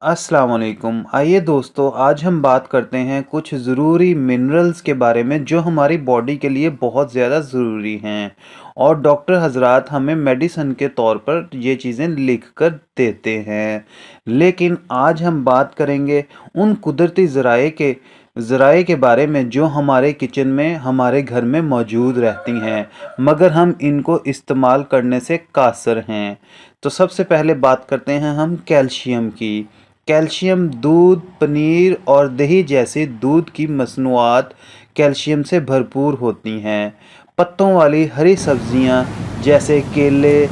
अस्सलाम वालेकुम। आइए दोस्तों, आज हम बात करते हैं कुछ ज़रूरी मिनरल्स के बारे में जो हमारी बॉडी के लिए बहुत ज़्यादा ज़रूरी हैं और डॉक्टर हजरात हमें मेडिसिन के तौर पर ये चीज़ें लिख कर देते हैं। लेकिन आज हम बात करेंगे उन कुदरती ज़राए के बारे में जो हमारे किचन में, हमारे घर में मौजूद रहती हैं, मगर हम इनको इस्तेमाल करने से कासर हैं। तो सबसे पहले बात करते हैं हम कैल्शियम की। कैल्शियम दूध, पनीर और दही जैसी दूध की मसनूआत कैल्शियम से भरपूर होती हैं। पत्तों वाली हरी सब्जियां जैसे केले,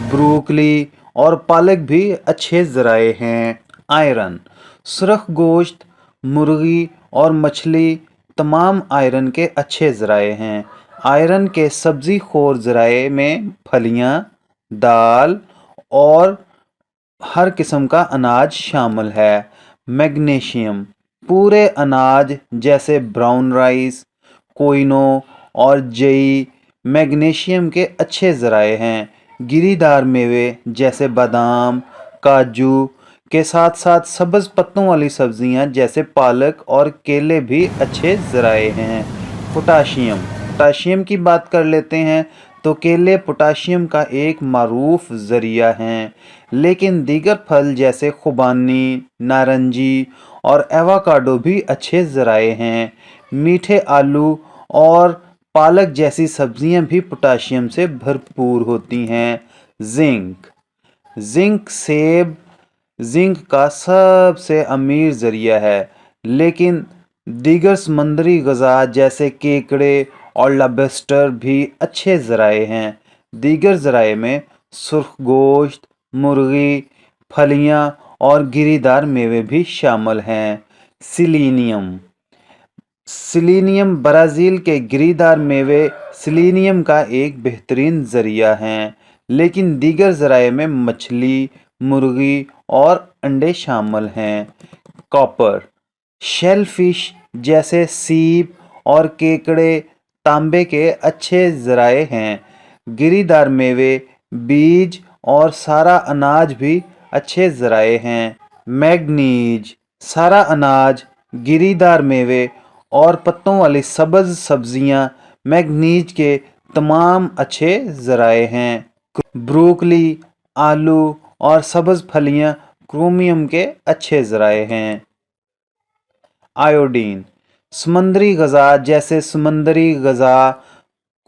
ब्रोकली और पालक भी अच्छे ज़राए हैं। आयरन, सुरख गोश्त, मुर्गी और मछली तमाम आयरन के अच्छे ज़राए हैं। आयरन के सब्ज़ी खोर ज़राए में फलियां, दाल और हर किस्म का अनाज शामिल है। मैग्नीशियम, पूरे अनाज जैसे ब्राउन राइस, क्विनो और जई मैग्नीशियम के अच्छे ज़राए हैं। गिरीदार मेवे जैसे बादाम, काजू के साथ साथ सब्ज़ पत्तों वाली सब्जियां जैसे पालक और केले भी अच्छे ज़राए हैं। पोटाशियम की बात कर लेते हैं तो केले पोटाशियम का एक मारूफ ज़रिया हैं, लेकिन दीगर फल जैसे खुबानी, नारंगी और एवोकाडो भी अच्छे ज़राए हैं। मीठे आलू और पालक जैसी सब्जियां भी पोटाशियम से भरपूर होती हैं। जिंक जिंक का सबसे अमीर ज़रिया है, लेकिन दीगर समुद्री ग़ज़ा जैसे केकड़े और लॉबस्टर भी अच्छे ज़राए हैं। दीगर ज़राए में सुर्ख गोश्त, मुर्गी, फलियां और गिरीदार मेवे भी शामिल हैं। सिलीनियम ब्राज़ील के गिरीदार मेवे सिलीनियम का एक बेहतरीन ज़रिया हैं, लेकिन दीगर ज़राए में मछली, मुर्गी और अंडे शामिल हैं। कॉपर, शेलफिश जैसे सीप और केकड़े तांबे के अच्छे ज़राए हैं। गिरीदार मेवे, बीज और सारा अनाज भी अच्छे ज़राए हैं। मैग्नीज, सारा अनाज, गिरीदार मेवे और पत्तों वाली सब्ज़ सब्जियां मैग्नीज के तमाम अच्छे ज़राए हैं। ब्रोकली, आलू और सब्ज़ फलियां क्रोमियम के अच्छे ज़राए हैं। आयोडीन, समुद्री ग़ज़ा जैसे समुद्री ग़ज़ा,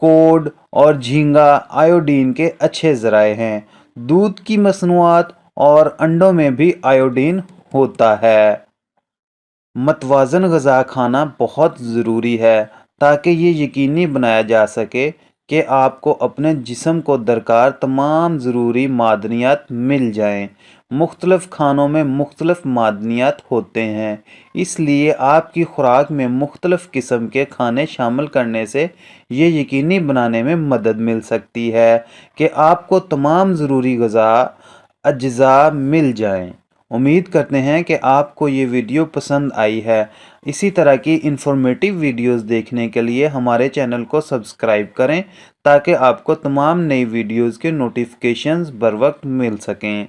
कोड और झींगा आयोडीन के अच्छे ज़राए हैं। दूध की मसनूआत और अंडों में भी आयोडीन होता है। मतवाज़न ग़ज़ा खाना बहुत ज़रूरी है ताकि ये यकीनी बनाया जा सके कि आपको अपने जिस्म को दरकार तमाम ज़रूरी मादनियात मिल जाएं। मुख्तलिफ़ खानों में मुख्तलिफ़ मादनियात होते हैं, इसलिए आपकी खुराक में मुख्तलिफ़ किस्म के खाने शामिल करने से ये यकीनी बनाने में मदद मिल सकती है कि आपको तमाम ज़रूरी ग़ज़ा अज्जा मिल जाएं। उम्मीद करते हैं कि आपको ये वीडियो पसंद आई है। इसी तरह की इन्फॉर्मेटिव वीडियोस देखने के लिए हमारे चैनल को सब्सक्राइब करें ताकि आपको तमाम नई वीडियोस के नोटिफिकेशंस बर वक्त मिल सकें।